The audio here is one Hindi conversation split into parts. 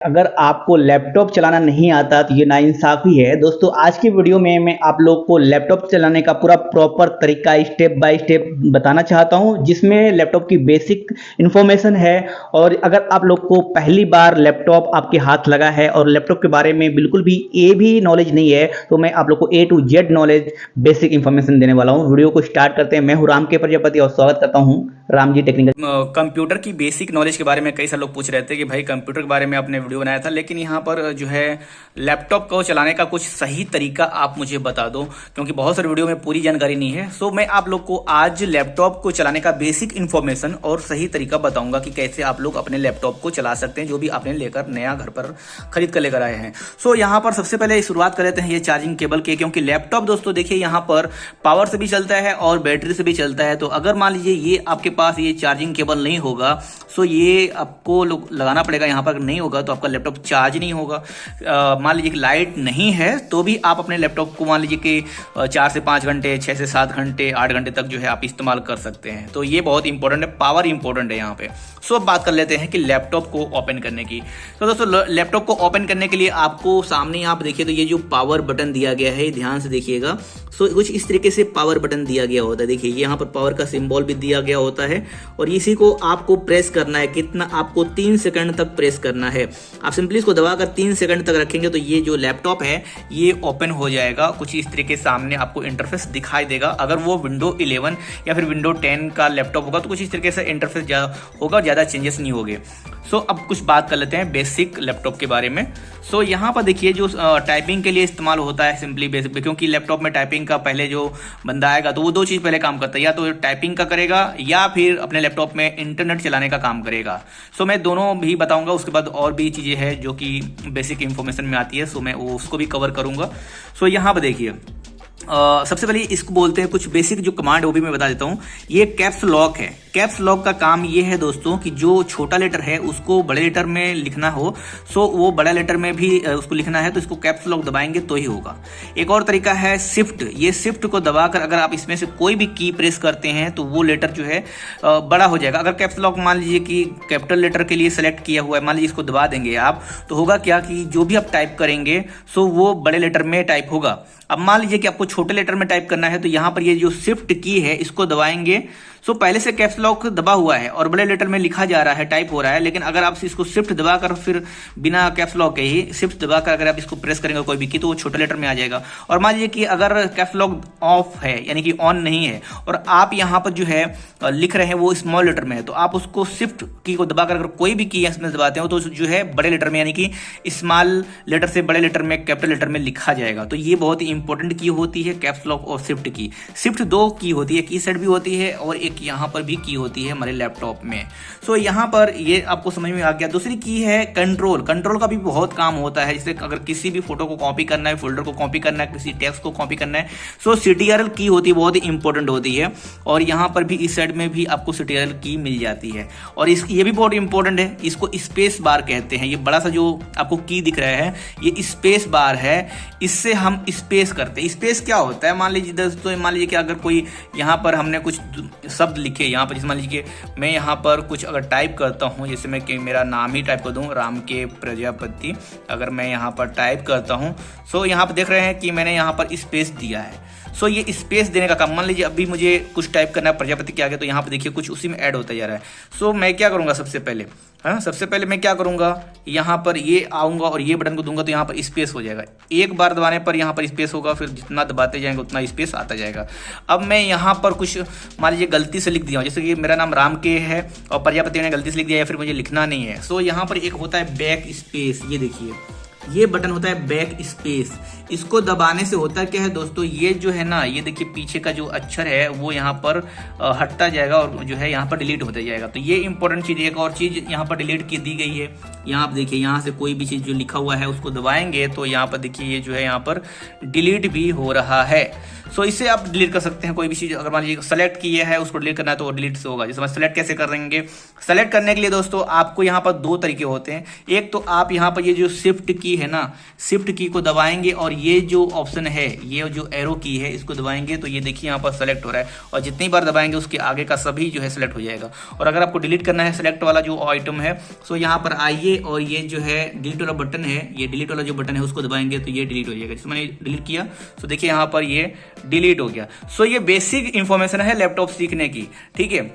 अगर आपको लैपटॉप चलाना नहीं आता तो ये नाइंसाफ़ी है। दोस्तों आज की वीडियो में मैं आप लोग को लैपटॉप चलाने का पूरा प्रॉपर तरीका स्टेप बाय स्टेप बताना चाहता हूँ, जिसमें लैपटॉप की बेसिक इन्फॉर्मेशन है। और अगर आप लोग को पहली बार लैपटॉप आपके हाथ लगा है और लैपटॉप के बारे में बिल्कुल भी भी नॉलेज नहीं है, तो मैं आप लोग को A to Z knowledge basic information देने वाला हूँ। वीडियो को स्टार्ट करते हैं। मैं हूँ राम के प्रजापति और स्वागत करता हूँ राम जी टेक्निकल। कंप्यूटर की बेसिक नॉलेज के बारे में कई सारे लोग पूछ रहे थे कि भाई कंप्यूटर के बारे में आपने वीडियो बनाया था, लेकिन यहाँ पर जो है लैपटॉप को चलाने का कुछ सही तरीका आप मुझे बता दो, क्योंकि बहुत सारे वीडियो में पूरी जानकारी नहीं है। सो मैं आप लोग को आज लैपटॉप को चलाने का बेसिक इन्फॉर्मेशन और सही तरीका बताऊंगा कि कैसे आप लोग अपने लैपटॉप को चला सकते हैं, जो भी आपने लेकर नया घर पर खरीद कर लेकर आए हैं। सो यहाँ पर सबसे पहले शुरुआत कर लेते हैं ये चार्जिंग केबल के, क्योंकि लैपटॉप दोस्तों देखिए यहाँ पर पावर से भी चलता है और बैटरी से भी चलता है। तो अगर मान लीजिए ये आपके पास ये चार्जिंग केबल नहीं होगा, सो ये आपको लगाना पड़ेगा। यहाँ पर नहीं होगा तो आपका लैपटॉप चार्ज नहीं होगा। मान लीजिए कि लाइट नहीं है तो भी आप अपने लैपटॉप को मान लीजिए कि 4 से 5 घंटे, 6 से 7 घंटे, 8 घंटे तक जो है आप इस्तेमाल कर सकते हैं। तो ये बहुत इंपॉर्टेंट है, पावर इंपॉर्टेंट है यहाँ पे। सो अब बात कर लेते हैं कि लैपटॉप को ओपन करने की। तो दोस्तों लैपटॉप को ओपन करने के लिए आपको सामने आप देखिए तो ये जो पावर बटन दिया गया है, ध्यान से देखिएगा। सो कुछ इस तरीके से पावर बटन दिया गया होता है। देखिए यहाँ पर पावर का सिंबल भी दिया गया होता है और इसी को आपको प्रेस करना है। कितना? आपको 3 सेकंड तक प्रेस करना है। आप सिंपली इसको दबाकर 3 सेकंड तक रखेंगे तो ये जो लैपटॉप है ये ओपन हो जाएगा। कुछ इस तरीके सामने आपको इंटरफेस दिखाई देगा। अगर वो विंडो 11 या फिर विंडो 10 का लैपटॉप होगा तो कुछ इस तरीके से इंटरफेस होगा, ज़्यादा चेंजेस नहीं होंगे। सो अब कुछ बात कर लेते हैं बेसिक लैपटॉप के बारे में। सो यहाँ पर देखिए जो टाइपिंग के लिए इस्तेमाल होता है सिंपली बेसिक, क्योंकि लैपटॉप में टाइपिंग का पहले जो बंदा आएगा तो वो 2 चीज़ पहले काम करता है, या तो टाइपिंग का करेगा या फिर अपने लैपटॉप में इंटरनेट चलाने का काम करेगा। सो मैं दोनों भी बताऊंगा। उसके बाद और भी चीज़ें हैं जो कि बेसिक इंफॉर्मेशन में आती है, सो मैं उसको भी कवर करूंगा। सो यहाँ पर देखिए सबसे पहले इसको बोलते हैं, कुछ बेसिक जो कमांड वो भी मैं बता देता हूँ। ये कैप्स लॉक है। कैप्स लॉक का काम ये है दोस्तों कि जो छोटा लेटर है उसको बड़े लेटर में लिखना हो, सो वो बड़ा लेटर में भी उसको लिखना है तो इसको कैप्स लॉक दबाएंगे तो ही होगा। एक और तरीका है शिफ्ट। ये शिफ्ट को दबाकर अगर आप इसमें से कोई भी की प्रेस करते हैं तो वो लेटर जो है बड़ा हो जाएगा। अगर कैप्स लॉक मान लीजिए कि कैपिटल लेटर के लिए सेलेक्ट किया हुआ है, मान लीजिए इसको दबा देंगे आप, तो होगा क्या कि जो भी आप टाइप करेंगे सो वो बड़े लेटर में टाइप होगा। अब मान लीजिए कि आपको छोटे लेटर में टाइप करना है तो यहाँ पर ये जो शिफ्ट की है इसको दबाएंगे। सो पहले से कैप्स लॉक दबा हुआ है और बड़े लेटर में लिखा जा रहा है, टाइप हो रहा है, लेकिन अगर आप इसको शिफ्ट दबाकर फिर बिना कैप्स लॉक के ही शिफ्ट दबाकर अगर आप इसको प्रेस करेंगे कोई भी की तो वो छोटे लेटर में आ जाएगा। और मान लीजिए कि अगर कैप्स लॉक ऑफ है यानी कि ऑन नहीं है और आप यहाँ पर जो है लिख रहे हैं वो स्मॉल लेटर में है, तो आप उसको शिफ्ट की को दबाकर अगर कोई भी की इसमें दबाते हो तो जो है बड़े लेटर में यानी कि स्मॉल लेटर से बड़े लेटर में कैपिटल लेटर में लिखा जाएगा। तो ये बहुत ही इंपॉर्टेंट की होती है कैप्स लॉक और शिफ्ट की। शिफ्ट 2 की होती है, की साइड भी होती है और एक यहाँ पर भी की होती है हमारे लैपटॉप में। सो यहाँ पर ये आपको समझ में आ गया। दूसरी की है कंट्रोल। कंट्रोल का भी बहुत काम होता है, जैसे अगर किसी भी फोटो को कॉपी करना है, फोल्डर को कॉपी करना है, किसी टेक्स्ट को कॉपी करना है, सो CTRL की होती है, बहुत ही इंपॉर्टेंट होती है। और यहाँ पर भी इस साइड में भी आपको CTRL की मिल जाती है। और ये भी बहुत इंपॉर्टेंट है, इसको स्पेस बार कहते हैं। ये बड़ा सा जो आपको की दिख रहा है ये स्पेस बार है, इससे हम स्पेस करते हैं। स्पेस क्या होता है? मान लीजिए दोस्तों, मान लीजिए कि अगर कोई यहाँ पर हमने कुछ शब्द लिखे यहाँ पर, जैसे मान लीजिए कि मैं यहाँ पर कुछ अगर टाइप करता हूँ, जैसे मैं कि मेरा नाम ही टाइप कर दूँ राम के प्रजापति, अगर मैं यहाँ पर टाइप करता हूँ, सो यहाँ पर देख रहे हैं कि मैंने यहाँ पर स्पेस दिया है। सो ये स्पेस देने का काम, मान लीजिए अभी मुझे कुछ टाइप करना है प्रजापति के आगे, तो यहाँ पर देखिए कुछ उसी में ऐड होता जा रहा है। सो मैं क्या करूँगा सबसे पहले, हाँ सबसे पहले मैं क्या करूँगा, यहाँ पर ये आऊँगा और ये बटन को दूंगा तो यहाँ पर स्पेस हो जाएगा। एक बार दबाने पर यहाँ पर स्पेस होगा, फिर जितना दबाते जाएंगे उतना स्पेस आता जाएगा। अब मैं यहाँ पर कुछ मान लीजिए गलती से लिख दिया, जैसे कि मेरा नाम राम के है और प्रजापति ने गलती से लिख दिया या फिर मुझे लिखना नहीं है। सो यहाँ पर एक होता है बैक स्पेस, ये देखिए ये बटन होता है बैक स्पेस। इसको दबाने से होता क्या है दोस्तों, ये जो है ना, ये देखिए पीछे का जो अक्षर है वो यहाँ पर हटता जाएगा और जो है यहाँ पर डिलीट होता जाएगा। तो ये इंपॉर्टेंट चीज़। एक और चीज़ यहाँ पर डिलीट की दी गई है, यहाँ आप देखिए यहाँ से कोई भी चीज़ जो लिखा हुआ है उसको दबाएंगे तो यहाँ पर देखिए ये जो है यहाँ पर डिलीट भी हो रहा है। सो इससे आप डिलीट कर सकते हैं कोई भी चीज़। अगर मान लीजिए सेलेक्ट किया है उसको डिलीट करना है तो वो डिलीट से होगा। जैसे मैं सेलेक्ट कैसे करेंगे, सेलेक्ट करने के लिए दोस्तों आपको यहाँ पर 2 तरीके होते हैं। एक तो आप यहाँ पर ये जो शिफ्ट की है ना, शिफ्ट की को दबाएंगे और ये जो ऑप्शन है, ये जो एरो की है, इसको दबाएंगे तो ये देखिए यहाँ पर सेलेक्ट हो रहा है, और जितनी बार दबाएंगे उसके आगे का सभी जो है सेलेक्ट हो जाएगा। और अगर आपको डिलीट करना है सेलेक्ट वाला जो आइटम है, सो यहाँ पर आइए और ये जो है डिलीट वाला बटन है, ये डिलीट वाला जो बटन है उसको दबाएंगे तो ये डिलीट हो जाएगा। जिसमें मैंने डिलीट किया तो देखिए यहाँ पर ये डिलीट हो गया। सो ये बेसिक इंफॉर्मेशन है लैपटॉप सीखने की, ठीक है।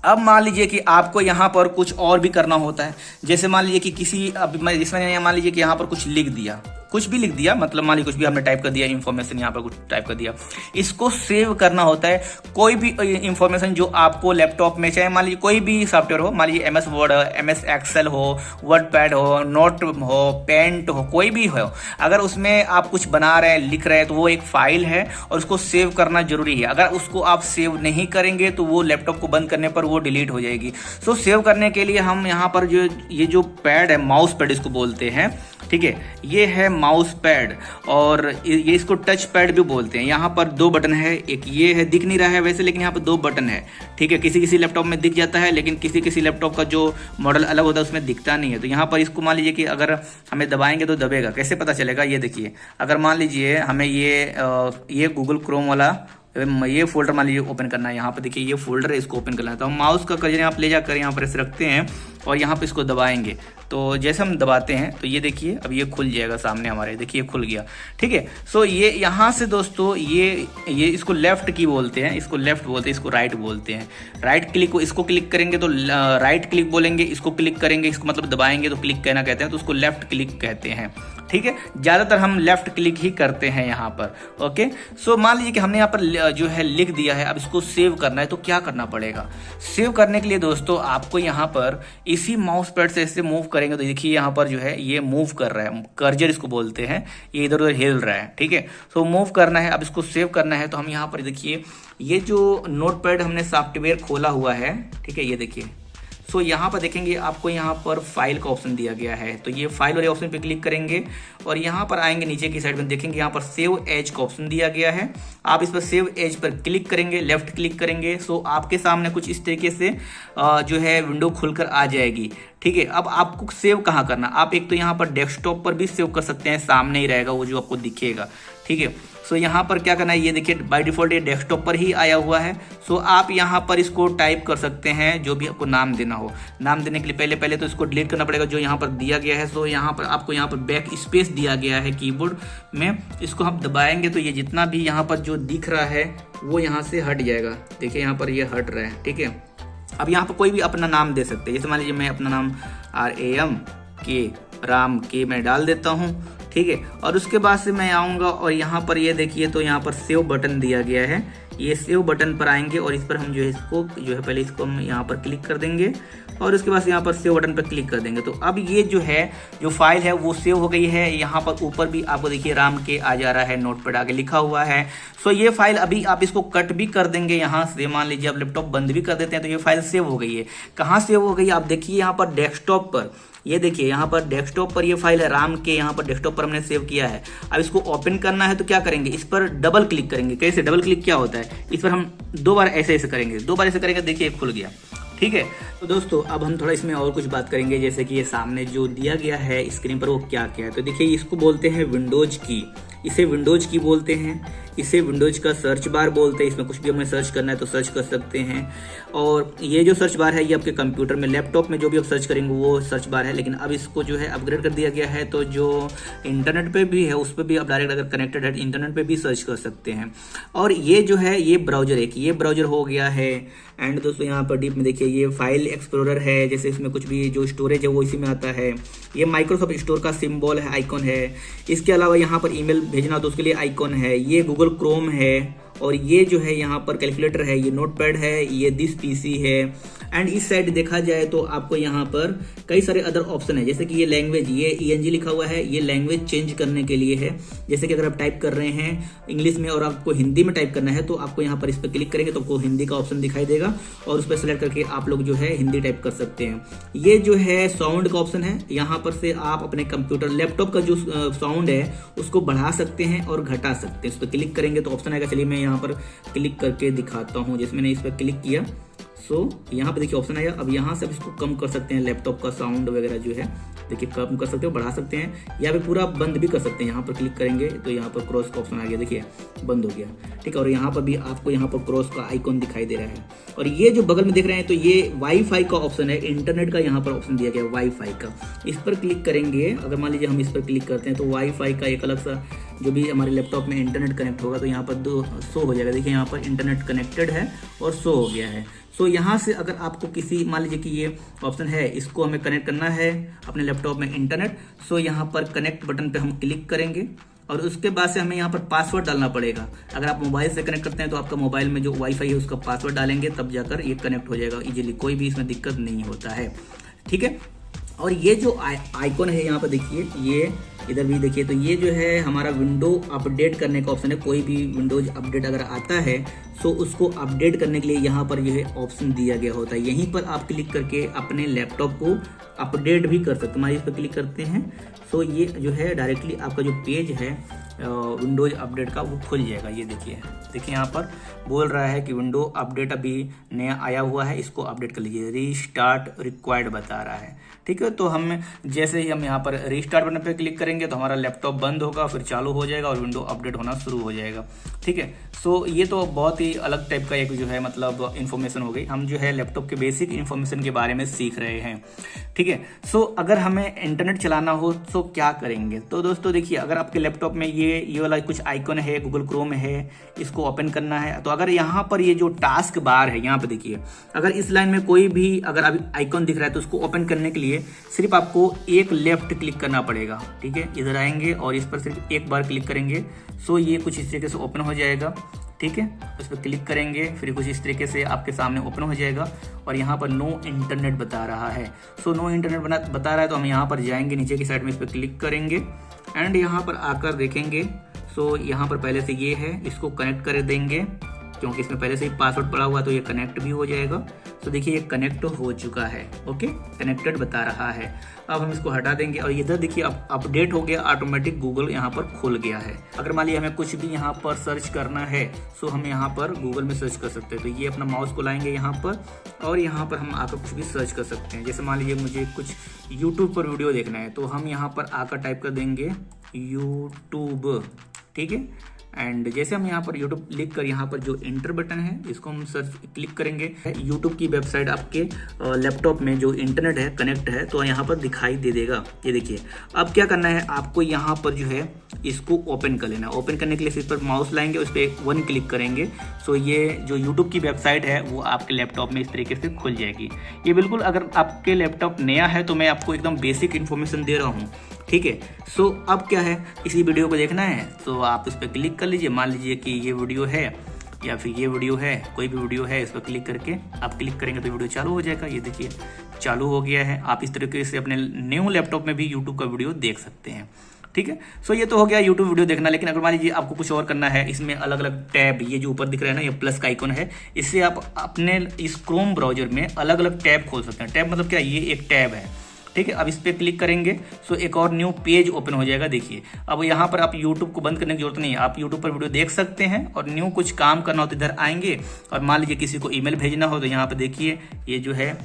अब मान लीजिए कि आपको यहाँ पर कुछ और भी करना होता है, जैसे मान लीजिए कि किसी, अब मैं इसमें मान लीजिए कि यहाँ पर कुछ लिख दिया, कुछ भी लिख दिया, मतलब मान लीजिए कुछ भी हमने टाइप कर दिया, इंफॉर्मेशन यहाँ पर कुछ टाइप कर दिया, इसको सेव करना होता है। कोई भी इंफॉर्मेशन जो आपको लैपटॉप में, चाहे मान लीजिए कोई भी सॉफ्टवेयर हो, मान लीजिए MS वर्ड, MS एक्सेल हो, वर्डपैड हो, नोट हो, पेंट हो, कोई भी हो, अगर उसमें आप कुछ बना रहे हैं, लिख रहे हैं, तो वो एक फाइल है और उसको सेव करना जरूरी है। अगर उसको आप सेव नहीं करेंगे तो वो लैपटॉप को बंद करने पर वो डिलीट हो जाएगी। सो सेव करने के लिए हम यहाँ पर जो ये जो पैड है, माउस पैड इसको बोलते हैं, ठीक है, ये है माउस पैड, और ये इसको टच पैड भी बोलते हैं। यहाँ पर 2 बटन है, एक ये है, दिख नहीं रहा है वैसे, लेकिन यहाँ पर 2 बटन है, ठीक है। किसी किसी लैपटॉप में दिख जाता है, लेकिन किसी किसी लैपटॉप का जो मॉडल अलग होता है उसमें दिखता नहीं है। तो यहाँ पर इसको मान लीजिए कि अगर हमें दबाएंगे तो दबेगा, कैसे पता चलेगा, ये देखिए। अगर मान लीजिए हमें ये गूगल क्रोम वाला ये फोल्डर मान लीजिए ओपन करना है, यहाँ पर देखिए ये फोल्डर है, इसको ओपन करना है, तो हम माउस का कर्सर यहाँ पे ले जाकर यहाँ पर ऐसे रखते हैं और यहाँ पे इसको दबाएंगे। तो जैसे हम दबाते हैं तो ये देखिए अब ये खुल जाएगा सामने हमारे, देखिए खुल गया, ठीक है। सो ये यहाँ से दोस्तों ये इसको लेफ्ट की बोलते हैं, इसको लेफ्ट बोलते हैं, इसको राइट बोलते हैं। राइट क्लिक को इसको क्लिक करेंगे तो राइट क्लिक बोलेंगे, इसको क्लिक करेंगे, इसको मतलब दबाएंगे तो क्लिक कहना कहते हैं, तो उसको लेफ्ट क्लिक कहते हैं, ठीक है। ज़्यादातर हम लेफ्ट क्लिक ही करते हैं यहाँ पर, ओके। सो मान लीजिए कि हमने यहाँ पर जो है लिख दिया है, अब इसको सेव करना है तो क्या करना पड़ेगा। सेव करने के लिए दोस्तों आपको यहाँ पर इसी माउस पैड से ऐसे मूव करेंगे तो देखिए यहाँ पर जो है ये मूव कर रहा है, कर्जर इसको बोलते हैं, ये इधर उधर हिल रहा है, ठीक है। सो मूव करना है, अब इसको सेव करना है तो हम यहाँ पर देखिए ये जो नोट पैड हमने सॉफ्टवेयर खोला हुआ है, ठीक है, ये देखिए। सो यहाँ पर देखेंगे आपको यहाँ पर फाइल का ऑप्शन दिया गया है, तो ये फाइल वाले ऑप्शन पे क्लिक करेंगे और यहाँ पर आएंगे नीचे की साइड में देखेंगे यहाँ पर सेव एज का ऑप्शन दिया गया है। आप इस पर सेव एज पर क्लिक करेंगे, लेफ्ट क्लिक करेंगे, सो आपके सामने कुछ इस तरीके से जो है विंडो खुलकर आ जाएगी, ठीक है। अब आपको सेव कहाँ करना, आप एक तो यहाँ पर डेस्कटॉप पर भी सेव कर सकते हैं, सामने ही रहेगा वो जो आपको दिखेगा, ठीक है। सो यहाँ पर क्या करना है, ये देखिए बाय डिफॉल्ट ये डेस्कटॉप पर ही आया हुआ है। सो आप यहाँ पर इसको टाइप कर सकते हैं, जो भी आपको नाम देना हो। नाम देने के लिए पहले तो इसको डिलीट करना पड़ेगा जो यहाँ पर दिया गया है। सो यहाँ पर आपको यहाँ पर बैक स्पेस दिया गया है कीबोर्ड में, इसको हम दबाएंगे तो ये जितना भी यहाँ पर जो दिख रहा है वो यहाँ से हट जाएगा, देखिए यहाँ पर ये हट रहा है, ठीक है। अब यहाँ पर कोई भी अपना नाम दे सकते हैं, जैसे मान लीजिए मैं अपना नाम राम के मैं डाल देता हूँ, ठीक है। और उसके बाद से मैं आऊँगा और यहाँ पर ये देखिए तो यहाँ पर सेव बटन दिया गया है, ये सेव बटन पर आएंगे और इस पर हम जो है इसको जो है पहले इसको हम यहाँ पर क्लिक कर देंगे और उसके बाद यहाँ पर सेव बटन पर क्लिक कर देंगे। तो अब ये जो है जो फाइल है वो सेव हो गई है। यहाँ पर ऊपर भी आपको देखिए राम के आ जा रहा है, नोट पैड आगे लिखा हुआ है। सो ये फाइल अभी आप इसको कट भी कर देंगे यहाँ से, मान लीजिए आप लैपटॉप बंद भी कर देते हैं तो ये फाइल सेव हो गई है। कहाँ सेव हो गई आप देखिए यहाँ पर डेस्कटॉप पर, ये देखिए यहाँ पर डेस्कटॉप पर ये फाइल है राम के, यहाँ पर डेस्कटॉप पर हमने सेव किया है। अब इसको ओपन करना है तो क्या करेंगे, इस पर डबल क्लिक करेंगे। कैसे डबल क्लिक क्या होता है, इस पर हम 2 बार ऐसे करेंगे, 2 बार ऐसे करेंगे, देखिए खुल गया, ठीक है। तो दोस्तों अब हम थोड़ा इसमें और कुछ बात करेंगे, जैसे कि ये सामने जो दिया गया है स्क्रीन पर वो क्या क्या है। तो देखिए इसको बोलते हैं विंडोज की, इसे विंडोज की बोलते हैं, इसे विंडोज का सर्च बार बोलते हैं। इसमें कुछ भी हमें सर्च करना है तो सर्च कर सकते हैं। और ये जो सर्च बार है ये आपके कंप्यूटर में, लैपटॉप में जो भी आप सर्च करेंगे वो सर्च बार है, लेकिन अब इसको जो है अपग्रेड कर दिया गया है। तो जो इंटरनेट पे भी है उस पर भी आप डायरेक्ट अगर कनेक्टेड है इंटरनेट पे भी सर्च कर सकते हैं। और ये जो है ये ब्राउजर है कि ये ब्राउजर हो गया है। एंड दोस्तों यहाँ पर डीप में देखिए ये फाइल एक्सप्लोरर है, जैसे इसमें कुछ भी जो स्टोरेज है वो इसी में आता है। ये माइक्रोसॉफ्ट स्टोर का सिंबल है, आइकॉन है। इसके अलावा यहाँ पर ईमेल भेजना तो उसके लिए आइकॉन है। ये गूगल क्रोम है और ये जो है यहाँ पर कैलकुलेटर है, ये नोटपैड है, ये दिस पीसी है। एंड इस साइड देखा जाए तो आपको यहाँ पर कई सारे अदर ऑप्शन है, जैसे कि ये लैंग्वेज, ये ENG लिखा हुआ है, ये लैंग्वेज चेंज करने के लिए है। जैसे कि अगर आप टाइप कर रहे हैं इंग्लिश में और आपको हिंदी में टाइप करना है तो आपको यहाँ पर इस पर क्लिक करेंगे तो आपको हिंदी का ऑप्शन दिखाई देगा और उस पर सेलेक्ट करके आप लोग जो है हिंदी टाइप कर सकते हैं। ये जो है साउंड का ऑप्शन है, यहाँ पर से आप अपने कंप्यूटर लैपटॉप का जो साउंड है उसको बढ़ा सकते हैं और घटा सकते हैं। उस पर क्लिक करेंगे तो ऑप्शन आएगा, चलिए मैं यहाँ पर क्लिक करके दिखाता हूँ। जैसे मैंने इस पर क्लिक किया सो यहाँ पे देखिए ऑप्शन आया। अब यहाँ से इसको कम कर सकते हैं, लैपटॉप का साउंड वगैरह जो है देखिए कम कर सकते हो, बढ़ा सकते हैं, या फिर पूरा बंद भी कर सकते हैं। यहाँ पर क्लिक करेंगे तो यहाँ पर क्रॉस का ऑप्शन आ गया, देखिए बंद हो गया, ठीक है। और यहाँ पर भी आपको यहाँ पर क्रॉस का आइकॉन दिखाई दे रहा है। और ये जो बगल में देख रहे हैं तो ये वाईफाई का ऑप्शन है, इंटरनेट का यहाँ पर ऑप्शन दिया गया है वाईफाई का। इस पर क्लिक करेंगे, अगर मान लीजिए हम इस पर क्लिक करते हैं तो वाईफाई का एक अलग सा जो भी हमारे लैपटॉप में इंटरनेट कनेक्ट होगा तो यहाँ पर दो शो हो जाएगा। देखिए यहाँ पर इंटरनेट कनेक्टेड है और शो हो गया है। सो यहाँ से अगर आपको किसी, मान लीजिए कि ये ऑप्शन है, इसको हमें कनेक्ट करना है अपने लैपटॉप में इंटरनेट। सो यहाँ पर कनेक्ट बटन पे हम क्लिक करेंगे और उसके बाद से हमें यहाँ पर पासवर्ड डालना पड़ेगा। अगर आप मोबाइल से कनेक्ट करते हैं तो आपका मोबाइल में जो वाईफाई है उसका पासवर्ड डालेंगे, तब जाकर ये कनेक्ट हो जाएगा इजीली, कोई भी इसमें दिक्कत नहीं होता है, ठीक है। और ये जो आइकॉन है यहाँ पर देखिए, ये इधर भी देखिए, तो ये जो है हमारा विंडो अपडेट करने का ऑप्शन है। कोई भी विंडोज अपडेट अगर आता है सो उसको अपडेट करने के लिए यहाँ पर जो है ऑप्शन दिया गया होता है। यहीं पर आप क्लिक करके अपने लैपटॉप को अपडेट भी कर सकते हैं। हमारे इस पर क्लिक करते हैं सो ये जो है डायरेक्टली आपका जो पेज है विंडोज अपडेट का वो खुल जाएगा। ये देखिए यहाँ पर बोल रहा है कि विंडो अपडेट अभी नया आया हुआ है, इसको अपडेट कर लीजिए, रीस्टार्ट रिक्वायर्ड बता रहा है, ठीक है। तो हम जैसे ही हम यहाँ पर रीस्टार्ट बटन पे क्लिक करेंगे तो हमारा लैपटॉप बंद होगा, फिर चालू हो जाएगा और विंडो अपडेट होना शुरू हो जाएगा, ठीक है। सो ये तो बहुत ही अलग टाइप का एक जो है मतलब इन्फॉर्मेशन हो गई। हम जो है लैपटॉप के बेसिक इन्फॉर्मेशन के बारे में सीख रहे हैं, ठीक है। सो अगर हमें इंटरनेट चलाना हो तो क्या करेंगे? तो दोस्तों देखिए, अगर आपके लैपटॉप में ये वाला कुछ आइकन है, गूगल क्रोम है, इसको ओपन करना है तो अगर यहाँ पर ये जो टास्क बार है यहाँ पे देखिए, अगर इस लाइन में कोई भी अगर अभी आइकन दिख रहा है तो उसको ओपन करने के लिए सिर्फ आपको एक लेफ्ट क्लिक करना पड़ेगा, ठीक है। इधर आएंगे और इस पर सिर्फ एक बार क्लिक करेंगे, सो ये कुछ इस तरीके से ओपन हो जाएगा, ठीक है। उस पर क्लिक करेंगे फिर कुछ इस तरीके से आपके सामने ओपन हो जाएगा और यहाँ पर नो इंटरनेट बता रहा है। सो नो इंटरनेट बता रहा है तो हम यहाँ पर जाएंगे, नीचे की साइड में इस पर क्लिक करेंगे एंड यहाँ पर आकर देखेंगे। सो यहाँ पर पहले से ये है, इसको कनेक्ट कर देंगे क्योंकि इसमें पहले से ही पासवर्ड पड़ा हुआ तो ये कनेक्ट भी हो जाएगा। तो देखिए ये कनेक्ट हो चुका है, ओके, कनेक्टेड बता रहा है। अब हम इसको हटा देंगे और इधर देखिए अब अपडेट हो गया, ऑटोमेटिक गूगल यहाँ पर खुल गया है। अगर मान लीजिए हमें कुछ भी यहाँ पर सर्च करना है सो हम यहाँ पर गूगल में सर्च कर सकते हैं। तो ये अपना माउस को लाएंगे यहाँ पर और यहाँ पर हम आकर कुछ भी सर्च कर सकते हैं। जैसे मान लीजिए मुझे कुछ यूट्यूब पर वीडियो देखना है तो हम यहाँ पर आकर टाइप कर देंगे यूट्यूब, ठीक है। एंड जैसे हम यहाँ पर YouTube लिख कर यहाँ पर जो इंटर बटन है इसको हम सर्च क्लिक करेंगे, YouTube की वेबसाइट आपके लैपटॉप में जो इंटरनेट है कनेक्ट है तो यहाँ पर दिखाई दे देगा। ये देखिए, अब क्या करना है आपको, यहाँ पर जो है इसको ओपन कर लेना। ओपन करने के लिए इस पर माउस लाएंगे, उस पर 1 क्लिक करेंगे। सो ये जो YouTube की वेबसाइट है वो आपके लैपटॉप में इस तरीके से खुल जाएगी। ये बिल्कुल, अगर आपके लैपटॉप नया है तो मैं आपको एकदम बेसिक इन्फॉर्मेशन दे रहा हूँ, ठीक है। सो अब क्या है, इसी वीडियो को देखना है तो आप इस पर क्लिक कर लीजिए। मान लीजिए कि ये वीडियो है या फिर ये वीडियो है, कोई भी वीडियो है, इस पर क्लिक करके आप क्लिक करेंगे तो वीडियो चालू हो जाएगा। ये देखिए चालू हो गया है। आप इस तरीके से अपने न्यू लैपटॉप में भी यूट्यूब का वीडियो देख सकते हैं, ठीक है। सो ये तो हो गया यूट्यूब वीडियो देखना। लेकिन अगर मान लीजिए आपको कुछ और करना है, इसमें अलग अलग टैब, ये जो ऊपर दिख रहा है ना, ये प्लस का आइकन है, इससे आप अपने इस क्रोम ब्राउजर में अलग अलग टैब खोल सकते हैं। टैब मतलब क्या, ये एक टैब है, ठीक है। अब इस पर क्लिक करेंगे सो एक और न्यू पेज ओपन हो जाएगा। देखिए अब यहाँ पर आप YouTube को बंद करने की जरूरत नहीं है, आप YouTube पर वीडियो देख सकते हैं और न्यू कुछ काम करना हो तो इधर आएंगे। और मान लीजिए किसी को ईमेल भेजना हो तो यहाँ पर देखिए ये जो है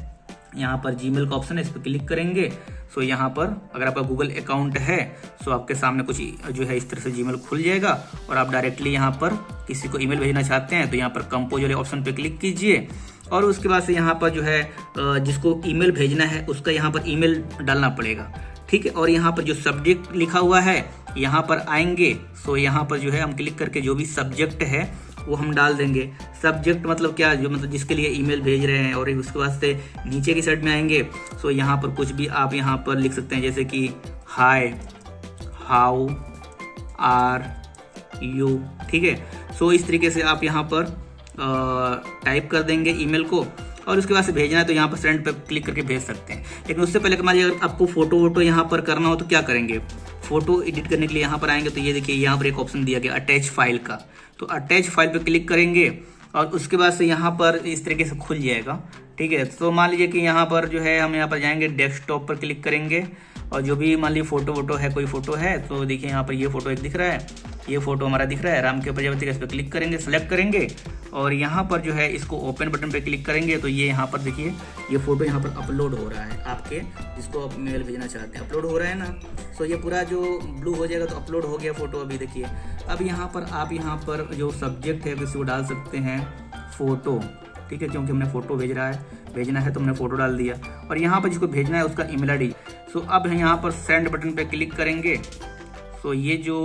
यहाँ पर जीमेल का ऑप्शन है, इस पर क्लिक करेंगे। सो यहाँ पर अगर आपका गूगल अकाउंट है सो आपके सामने कुछ जो है इस तरह से जीमेल खुल जाएगा और आप डायरेक्टली यहाँ पर किसी को ईमेल भेजना चाहते हैं तो यहाँ पर कंपोज वाले ऑप्शन पे क्लिक कीजिए और उसके बाद से यहाँ पर जो है जिसको ईमेल भेजना है उसका यहाँ पर ईमेल डालना पड़ेगा, ठीक है। और यहाँ पर जो सब्जेक्ट लिखा हुआ है यहाँ पर आएंगे। सो यहाँ पर जो है हम क्लिक करके जो भी सब्जेक्ट है वो हम डाल देंगे। सब्जेक्ट मतलब क्या, जो मतलब जिसके लिए ईमेल भेज रहे हैं। और उसके बाद से नीचे की साइड में आएंगे सो यहाँ पर कुछ भी आप यहाँ पर लिख सकते हैं, जैसे कि हाय, हाउ आर यू, ठीक है। सो इस तरीके से आप यहाँ पर टाइप कर देंगे ईमेल को और उसके बाद से भेजना है तो यहाँ पर सेंड पे क्लिक करके भेज सकते हैं। लेकिन उससे पहले मान लीजिए अगर आपको फोटो वोटो यहाँ पर करना हो तो क्या करेंगे, फोटो एडिट करने के लिए यहाँ पर आएंगे तो ये देखिए यहाँ पर एक ऑप्शन दिया गया अटैच फाइल का। तो अटैच फाइल पे क्लिक करेंगे और उसके बाद से यहाँ पर इस तरीके से खुल जाएगा, ठीक है। तो मान लीजिए कि यहाँ पर जो है हम यहाँ पर जाएंगे, डेस्कटॉप पर क्लिक करेंगे और जो भी मान लीजिए फोटो वोटो है, कोई फोटो है तो देखिए यहाँ पर ये फोटो एक दिख रहा है, ये फोटो हमारा दिख रहा है राम के प्रजापति का। इस पर क्लिक करेंगे, सेलेक्ट करेंगे और यहाँ पर जो है इसको ओपन बटन पे क्लिक करेंगे तो ये यहाँ पर देखिए ये फ़ोटो यहाँ पर अपलोड हो रहा है आपके, जिसको आप मेल भेजना चाहते हैं अपलोड हो रहा है ना। सो ये पूरा जो ब्लू हो जाएगा तो अपलोड हो गया फ़ोटो। अभी देखिए अब यहाँ पर आप यहाँ पर जो सब्जेक्ट है किसी को डाल सकते हैं फ़ोटो, ठीक है, क्योंकि हमने फ़ोटो भेजना है तो हमने फ़ोटो डाल दिया। और यहाँ पर जिसको भेजना है उसका ईमेल आईडी। सो अब यहाँ पर सेंड बटन पे क्लिक करेंगे तो ये जो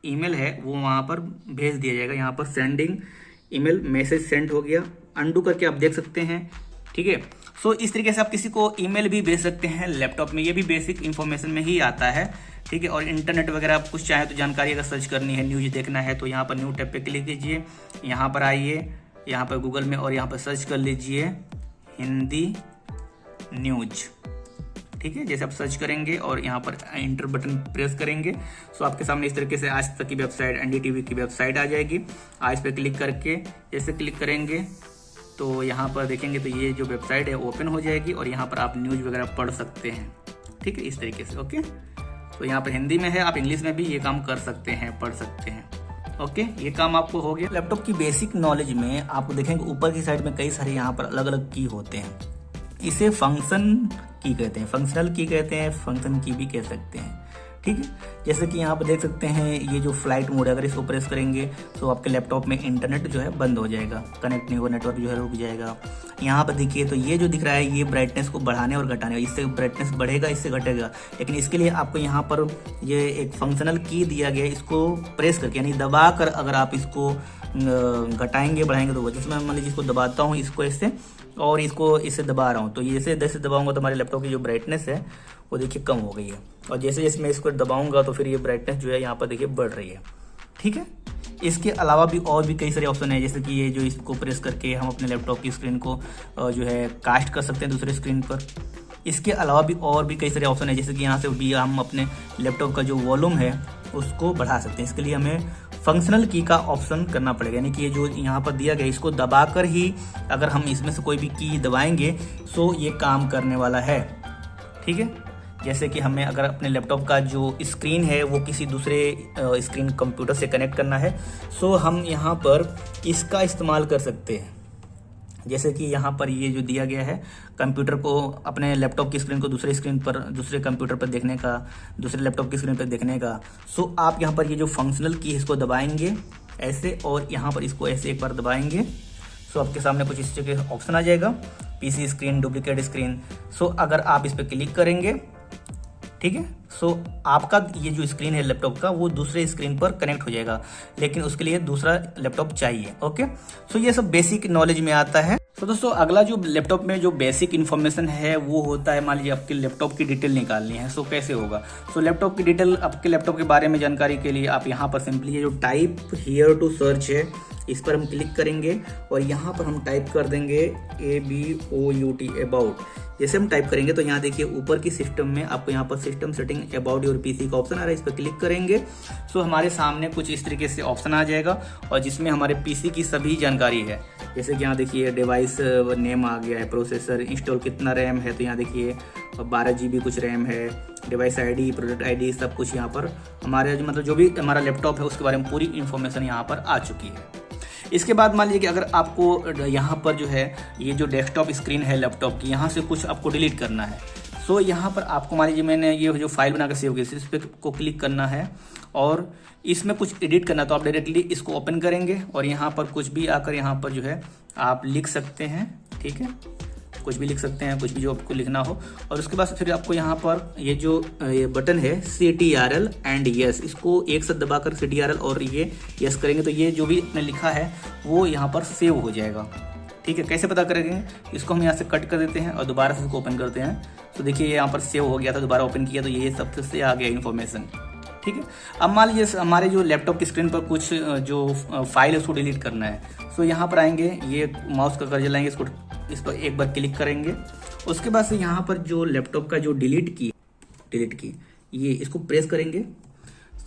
ईमेल है वो वहाँ पर भेज दिया जाएगा। यहाँ पर सेंडिंग ईमेल मैसेज सेंड हो गया, अंडू करके आप देख सकते हैं, ठीक है। सो इस तरीके से आप किसी को ईमेल भी भेज सकते हैं लैपटॉप में, ये भी बेसिक इन्फॉर्मेशन में ही आता है, ठीक है। और इंटरनेट वगैरह आप कुछ चाहें तो जानकारी अगर सर्च करनी है, न्यूज़ देखना है तो यहाँ पर न्यू टैब पे क्लिक कीजिए, यहाँ पर आइए, यहाँ पर गूगल में और यहाँ पर सर्च कर लीजिए हिंदी न्यूज, ठीक है। जैसे आप सर्च करेंगे और यहाँ पर इंटर बटन प्रेस करेंगे तो आपके सामने इस तरीके से आज तक की वेबसाइट, एनडीटीवी की वेबसाइट आ जाएगी। आज पे क्लिक करके जैसे क्लिक करेंगे तो यहाँ पर देखेंगे तो ये जो वेबसाइट है ओपन हो जाएगी और यहाँ पर आप न्यूज़ वगैरह पढ़ सकते हैं, ठीक है, इस तरीके से। ओके, तो यहाँ पर हिंदी में है, आप इंग्लिश में भी ये काम कर सकते हैं, पढ़ सकते हैं। ओके, ये काम आपको हो गया। लैपटॉप की बेसिक नॉलेज में आपको देखेंगे ऊपर की साइड में कई सारे यहाँ पर अलग अलग की होते हैं। इसे फंक्शन की कहते हैं, फंक्शनल की कहते हैं, फंक्शन की भी कह सकते हैं, ठीक है। जैसे कि यहाँ पर देख सकते हैं ये जो फ्लाइट मोड है, अगर इसको प्रेस करेंगे तो आपके लैपटॉप में इंटरनेट जो है बंद हो जाएगा, कनेक्ट नहीं होगा, नेटवर्क जो है रुक जाएगा। यहाँ पर देखिए तो ये जो दिख रहा है ये ब्राइटनेस को बढ़ाने और घटाने, इससे ब्राइटनेस बढ़ेगा, इससे घटेगा, लेकिन इसके लिए आपको यहाँ पर ये एक फंक्शनल की दिया गया है, इसको प्रेस करके यानी दबा कर अगर आप इसको घटाएंगे बढ़ाएंगे तो जैसे मैं मान लीजिए इसको दबाता हूँ, इसको इससे और इसको इससे दबा रहा हूँ तो ये जैसे दबाऊंगा तो हमारे लैपटॉप की जो ब्राइटनेस है वो देखिए कम हो गई है, और जैसे जैसे मैं इसको दबाऊंगा तो फिर ये ब्राइटनेस जो है यहाँ पर देखिए बढ़ रही है, ठीक है। इसके अलावा भी और भी कई सारे ऑप्शन है, जैसे कि ये जो इसको प्रेस करके हम अपने लैपटॉप की स्क्रीन को जो है कास्ट कर सकते हैं दूसरे स्क्रीन पर। इसके अलावा भी और भी कई सारे ऑप्शन है, जैसे कि यहाँ से भी हम अपने लैपटॉप का जो वॉल्यूम है उसको बढ़ा सकते हैं। इसके लिए हमें फंक्शनल की का ऑप्शन करना पड़ेगा, यानी कि ये जो यहाँ पर दिया गया इसको दबाकर ही अगर हम इसमें से कोई भी की दबाएंगे तो ये काम करने वाला है, ठीक है। जैसे कि हमें अगर अपने लैपटॉप का जो स्क्रीन है वो किसी दूसरे स्क्रीन कंप्यूटर से कनेक्ट करना है सो हम यहाँ पर इसका इस्तेमाल कर सकते हैं। जैसे कि यहाँ पर ये जो दिया गया है कंप्यूटर को, अपने लैपटॉप की स्क्रीन को दूसरे स्क्रीन पर, दूसरे कंप्यूटर पर देखने का, दूसरे लैपटॉप की स्क्रीन पर देखने का, सो आप यहाँ पर ये जो फंक्शनल की है इसको दबाएंगे ऐसे और यहाँ पर इसको ऐसे एक बार दबाएंगे सो आपके सामने कुछ इस तरह के ऑप्शन आ जाएगा, पीसी स्क्रीन, डुप्लीकेट स्क्रीन। सो अगर आप इस पर क्लिक करेंगे, ठीक है, सो आपका ये जो स्क्रीन है लैपटॉप का वो दूसरे स्क्रीन पर कनेक्ट हो जाएगा, लेकिन उसके लिए दूसरा लैपटॉप चाहिए। ओके, सो ये सब बेसिक नॉलेज में आता है। तो दोस्तों अगला जो लैपटॉप में जो बेसिक इन्फॉर्मेशन है वो होता है, मान लीजिए आपके लैपटॉप की डिटेल निकालनी है, सो कैसे होगा। सो लैपटॉप की डिटेल, आपके लैपटॉप के बारे में जानकारी के लिए आप यहाँ पर सिंपली ये जो टाइप हियर टू सर्च है इस पर हम क्लिक करेंगे और यहाँ पर हम टाइप कर देंगे ABOUT अबाउट। जैसे हम टाइप करेंगे तो यहाँ देखिए ऊपर की सिस्टम में आपको यहाँ पर system setting about your PC का ऑप्शन आ रहा है, इस पर क्लिक करेंगे सो हमारे सामने कुछ इस तरीके से ऑप्शन आ जाएगा और जिसमें हमारे पीसी की सभी जानकारी है। जैसे कि यहाँ देखिए डिवाइस नेम आ गया है, प्रोसेसर, इंस्टॉल कितना रैम है, तो यहाँ देखिए 12 GB कुछ रैम है, डिवाइस आईडी, प्रोडक्ट आईडी, सब कुछ यहाँ पर हमारे मतलब जो भी हमारा लैपटॉप है उसके बारे में पूरी इन्फॉर्मेशन यहाँ पर आ चुकी है। इसके बाद मान लीजिए कि अगर आपको यहाँ पर जो है ये जो डेस्कटॉप स्क्रीन है लैपटॉप की, यहाँ से कुछ आपको डिलीट करना है, सो यहाँ पर आपको मान लीजिए मैंने ये जो फाइल बनाकर सेव की इस पर को क्लिक करना है और इसमें कुछ एडिट करना, तो आप डायरेक्टली इसको ओपन करेंगे और यहाँ पर कुछ भी आकर यहाँ पर जो है आप लिख सकते हैं, ठीक है, कुछ भी लिख सकते हैं, कुछ भी जो आपको लिखना हो। और उसके बाद फिर आपको यहाँ पर ये जो ये बटन है CTRL एंड यस, इसको एक साथ दबाकर CTRL और ये यस करेंगे तो ये जो भी आपने लिखा है वो यहाँ पर सेव हो जाएगा, ठीक है। कैसे पता करेंगे, इसको हम यहाँ से कट कर देते हैं और दोबारा से इसको ओपन करते हैं, तो देखिए यहाँ पर सेव हो गया था, दोबारा ओपन किया तो ये सबसे आ गया इन्फॉर्मेशन, ठीक है। अब मान लीजिए हमारे जो लैपटॉप की स्क्रीन पर कुछ जो फाइल है उसको डिलीट करना है, सो यहाँ पर आएंगे, ये माउस का कर्सर लाएंगे, इस पर एक बार क्लिक करेंगे, उसके बाद से यहाँ पर जो लैपटॉप का जो डिलीट की ये इसको प्रेस करेंगे,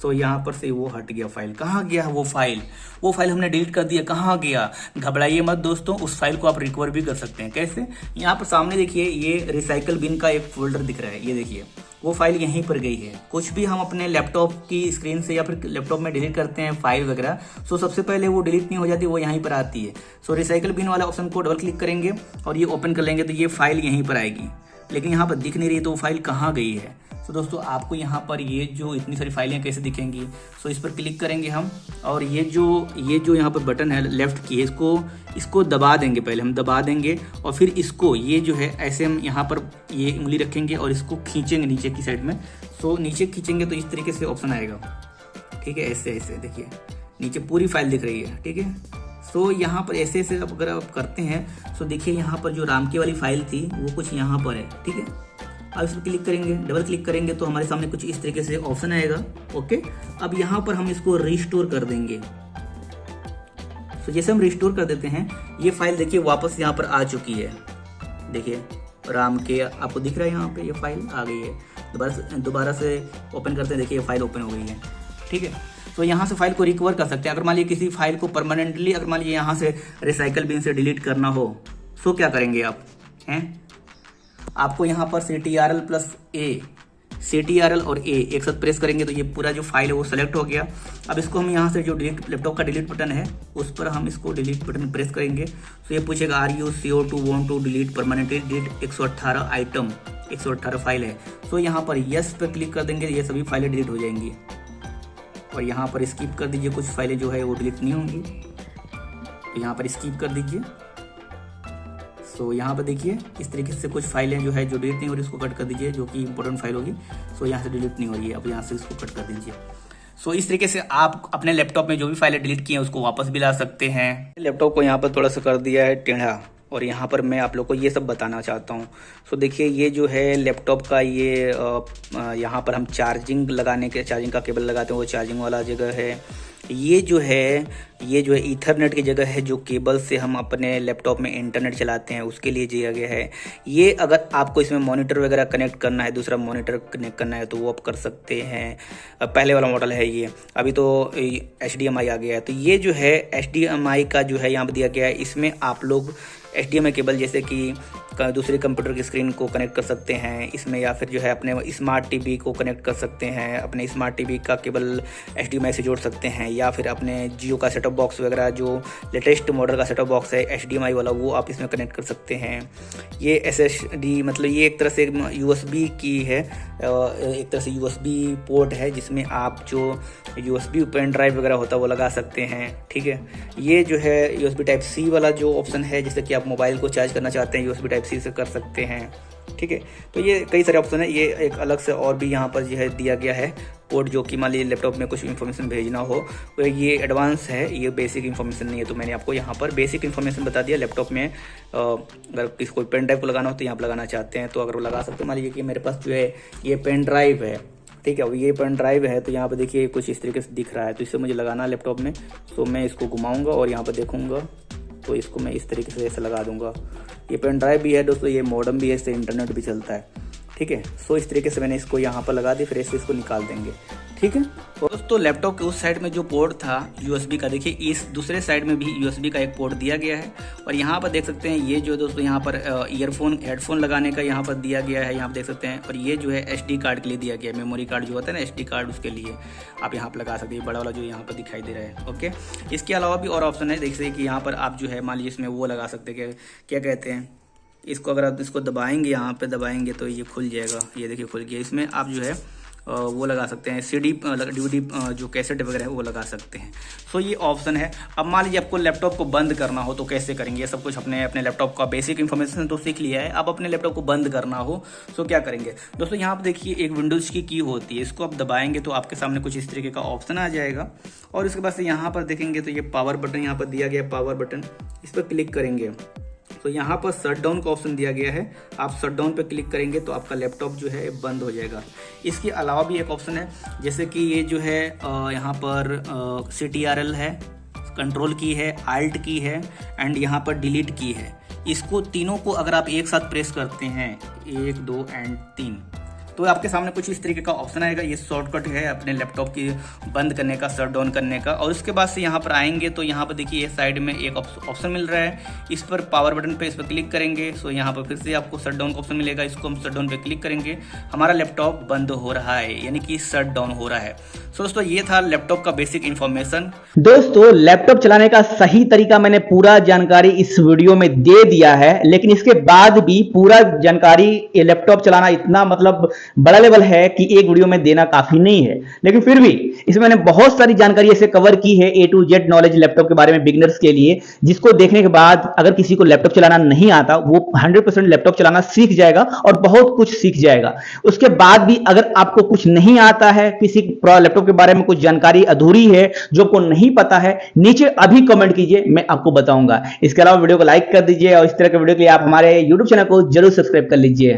सो यहाँ पर से वो हट गया फाइल। कहाँ गया वो फाइल? वो फाइल हमने डिलीट कर दिया, कहाँ गया? घबराइए मत दोस्तों, उस फाइल को आप रिकवर भी कर सकते हैं। कैसे? यहाँ पर सामने देखिए, ये रिसाइकल बिन का एक फोल्डर दिख रहा है, ये देखिए वो फाइल यहीं पर गई है। कुछ भी हम अपने लैपटॉप की स्क्रीन से या फिर लैपटॉप में डिलीट करते हैं फाइल वगैरह, सो सबसे पहले वो डिलीट नहीं हो जाती, वो यहीं पर आती है। सो रिसाइकल बिन वाला ऑप्शन को डबल क्लिक करेंगे और ये ओपन कर लेंगे तो ये फाइल यहीं पर आएगी, लेकिन यहाँ पर दिख नहीं रही, तो वो फाइल कहाँ गई है? तो दोस्तों आपको यहाँ पर ये जो इतनी सारी फाइलें कैसे दिखेंगी? सो इस पर क्लिक करेंगे हम और ये जो यहाँ पर बटन है लेफ्ट की, इसको दबा देंगे। पहले हम दबा देंगे और फिर इसको ये जो है ऐसे हम यहाँ पर ये उंगली रखेंगे और इसको खींचेंगे नीचे की साइड में। सो नीचे खींचेंगे तो इस तरीके से ऑप्शन आएगा, ठीक है, ऐसे ऐसे देखिए नीचे पूरी फाइल दिख रही है, ठीक है। सो यहाँ पर ऐसे ऐसे अगर आप करते हैं, सो देखिए यहाँ पर जो राम की वाली फाइल थी वो कुछ यहाँ पर है, ठीक है। अब इस पर क्लिक करेंगे, डबल क्लिक करेंगे तो हमारे सामने कुछ इस तरीके से ऑप्शन आएगा, ओके। अब यहाँ पर हम इसको रिस्टोर कर देंगे। तो जैसे हम रिस्टोर कर देते हैं, ये फाइल देखिए वापस यहाँ पर आ चुकी है। देखिए राम के आपको दिख रहा है, यहाँ पे ये फाइल आ गई है। दोबारा से ओपन करते हैं, देखिए ये फाइल ओपन हो गई है, ठीक है। तो यहाँ से फाइल को रिकवर कर सकते हैं। अगर मान लीजिए किसी फाइल को परमानेंटली अगर मान लीजिए यहाँ से रिसाइकल बिन से डिलीट करना हो, सो क्या करेंगे आप हैं? आपको यहाँ पर CTRL और A एक साथ प्रेस करेंगे तो ये पूरा जो फाइल है वो सेलेक्ट हो गया। अब इसको हम यहाँ से जो डिलीट लैपटॉप का डिलीट बटन है उस पर हम इसको डिलीट बटन प्रेस करेंगे तो ये पूछेगा are you sure to want to delete permanently delete 118 item, 118 file है। तो यहाँ पर यस पे क्लिक कर देंगे, ये सभी फाइलें डिलीट हो जाएंगी। और यहाँ पर स्किप कर दीजिए, कुछ फाइलें जो है वो डिलीट नहीं होंगी, तो यहाँ पर स्किप कर दीजिए। सो यहाँ पर देखिए इस तरीके से कुछ फाइलें जो है जो डिलीट नहीं हो रही उसको कट कर दीजिए, जो कि इंपॉर्टेंट फाइल होगी। सो यहाँ से डिलीट नहीं हो रही है, अब यहाँ से इसको कट कर दीजिए। सो इस तरीके से आप अपने लैपटॉप में जो भी फाइलें डिलीट की हैं उसको वापस भी ला सकते हैं। लैपटॉप को यहाँ पर थोड़ा सा कर दिया है टेढ़ा और यहाँ पर मैं आप लोग को ये सब बताना चाहता हूँ। सो देखिए ये जो है लैपटॉप का ये यहाँ पर हम चार्जिंग का केबल लगाते हैं, वो चार्जिंग वाला जगह है। ये जो है ईथरनेट की जगह है, जो केबल से हम अपने लैपटॉप में इंटरनेट चलाते हैं उसके लिए दिया गया है। ये अगर आपको इसमें मॉनिटर वगैरह कनेक्ट करना है, दूसरा मॉनिटर कनेक्ट करना है तो वो आप कर सकते हैं। पहले वाला मॉडल है ये, अभी तो HDMI आ गया है। तो ये जो है HDMI का जो है यहाँ पर दिया गया है, इसमें आप लोग HDMI केबल जैसे कि दूसरे कंप्यूटर की स्क्रीन को कनेक्ट कर सकते हैं इसमें, या फिर जो है अपने स्मार्ट टीवी को कनेक्ट कर सकते हैं, अपने स्मार्ट टीवी का केबल HDMI से जोड़ सकते हैं, या फिर अपने जियो का सेटअप बॉक्स वगैरह जो लेटेस्ट मॉडल का सेटअप बॉक्स है HDMI वाला वो आप इसमें कनेक्ट कर सकते हैं। ये SSD मतलब ये एक तरह से USB की है, एक तरह से USB पोर्ट है जिसमें आप जो USB पेन ड्राइव वगैरह होता है वो लगा सकते हैं, ठीक है। ये जो है USB टाइप C वाला जो ऑप्शन है, जैसे कि आप मोबाइल को चार्ज करना चाहते हैं USB टाइप C से कर सकते हैं, ठीक है। तो ये कई सारे ऑप्शन है। ये एक अलग से और भी यहाँ पर जो है दिया गया है पोर्ट, जो कि मान लीजिए लैपटॉप में कुछ इन्फॉर्मेशन भेजना हो, तो ये एडवांस है, ये बेसिक इन्फॉर्मेशन नहीं है। तो मैंने आपको यहाँ पर बेसिक इन्फॉर्मेशन बता दिया। लैपटॉप में अगर किसी कोई पेन ड्राइव को लगाना हो तो यहाँ पर लगाना चाहते हैं तो अगर वो लगा सकते हैं। मान लीजिए कि मेरे पास जो है ये पेन ड्राइव है, ठीक है, ये पेन ड्राइव है, तो यहाँ पर देखिए कुछ इस तरीके से दिख रहा है, तो इसे मुझे लगाना है लैपटॉप में। तो मैं इसको घुमाऊँगा और यहाँ पर देखूँगा तो इसको मैं इस तरीके से ऐसे लगा दूंगा। ये पेन ड्राइव भी है दोस्तों, ये मॉडेम भी है, इससे इंटरनेट भी चलता है, ठीक है। सो इस तरीके से मैंने इसको यहाँ पर लगा दी, फिर ऐसे इसको निकाल देंगे, ठीक है। दोस्तों लैपटॉप के उस साइड में जो पोर्ट था USB का, देखिए इस दूसरे साइड में भी USB का एक पोर्ट दिया गया है। और यहाँ पर देख सकते हैं ये जो दोस्तों यहाँ पर हेडफोन लगाने का यहाँ पर दिया गया है, यहाँ पर देख सकते हैं। और ये जो है SD कार्ड के लिए दिया गया है, मेमोरी कार्ड जो होता है ना SD कार्ड, उसके लिए आप यहाँ पर लगा सकते हैं, बड़ा वाला जो यहाँ पर दिखाई दे रहा है, ओके। इसके अलावा भी और ऑप्शन है, देखिए कि यहाँ पर आप जो है मान लीजिए इसमें वो लगा सकते हैं, क्या कहते हैं इसको, अगर आप इसको दबाएंगे, यहाँ पे दबाएंगे तो ये खुल जाएगा, ये देखिए खुल गया। इसमें आप जो है वो लगा सकते हैं CD DVD जो कैसेट वगैरह है वो लगा सकते हैं। सो ये ऑप्शन है। अब मान लीजिए आपको लैपटॉप को बंद करना हो तो कैसे करेंगे? ये सब कुछ अपने लैपटॉप का बेसिक इन्फॉर्मेशन तो सीख लिया है। अब अपने लैपटॉप को बंद करना हो तो क्या करेंगे दोस्तों? यहाँ पर देखिए एक विंडोज़ की होती है, इसको आप दबाएंगे तो आपके सामने कुछ इस तरीके का ऑप्शन आ जाएगा। और उसके बाद से यहाँ पर देखेंगे तो ये पावर बटन यहाँ पर दिया गया, पावर बटन, इस पर क्लिक करेंगे तो यहाँ पर शट डाउन का ऑप्शन दिया गया है। आप शट डाउन पे क्लिक करेंगे तो आपका लैपटॉप जो है बंद हो जाएगा। इसके अलावा भी एक ऑप्शन है, जैसे कि ये जो है यहाँ पर CTRL है, कंट्रोल की है, आल्ट की है एंड यहाँ पर डिलीट की है। इसको तीनों को अगर आप एक साथ प्रेस करते हैं 1 2 एंड 3 तो आपके सामने कुछ इस तरीके का ऑप्शन आएगा। ये शॉर्टकट है अपने लैपटॉप की बंद करने का, शट डाउन करने का। और उसके बाद से यहाँ पर आएंगे तो यहाँ पर देखिए साइड में एक ऑप्शन मिल रहा है, इस पर पावर बटन पे इस पर क्लिक करेंगे। सो यहाँ पर फिर से आपको शट डाउन का ऑप्शन मिलेगा, इसको हम शट डाउन पे क्लिक करेंगे, हमारा लैपटॉप बंद हो रहा है, यानी कि शट डाउन हो रहा है। सो दोस्तों ये था लैपटॉप का बेसिक इन्फॉर्मेशन। दोस्तों लैपटॉप चलाने का सही तरीका मैंने पूरा जानकारी इस वीडियो में दे दिया है, लेकिन इसके बाद भी पूरा जानकारी ये लैपटॉप चलाना इतना मतलब बड़ा लेवल है कि एक वीडियो में देना काफी नहीं है। लेकिन फिर भी इसमें मैंने बहुत सारी जानकारी ऐसे कवर की है, A to Z knowledge laptop के बारे में बिगिनर्स के लिए, जिसको देखने के बाद अगर किसी को लैपटॉप चलाना नहीं आता वो 100% लैपटॉप चलाना सीख जाएगा और बहुत कुछ सीख जाएगा। उसके बाद भी अगर आपको कुछ नहीं आता है, किसी लैपटॉप के बारे में कुछ जानकारी अधूरी है जो आपको नहीं पता है, नीचे अभी कमेंट कीजिए, मैं आपको बताऊंगा। इसके अलावा वीडियो को लाइक कर दीजिए और इस तरह के वीडियो के लिए आप हमारे YouTube चैनल को जरूर सब्सक्राइब कर लीजिए।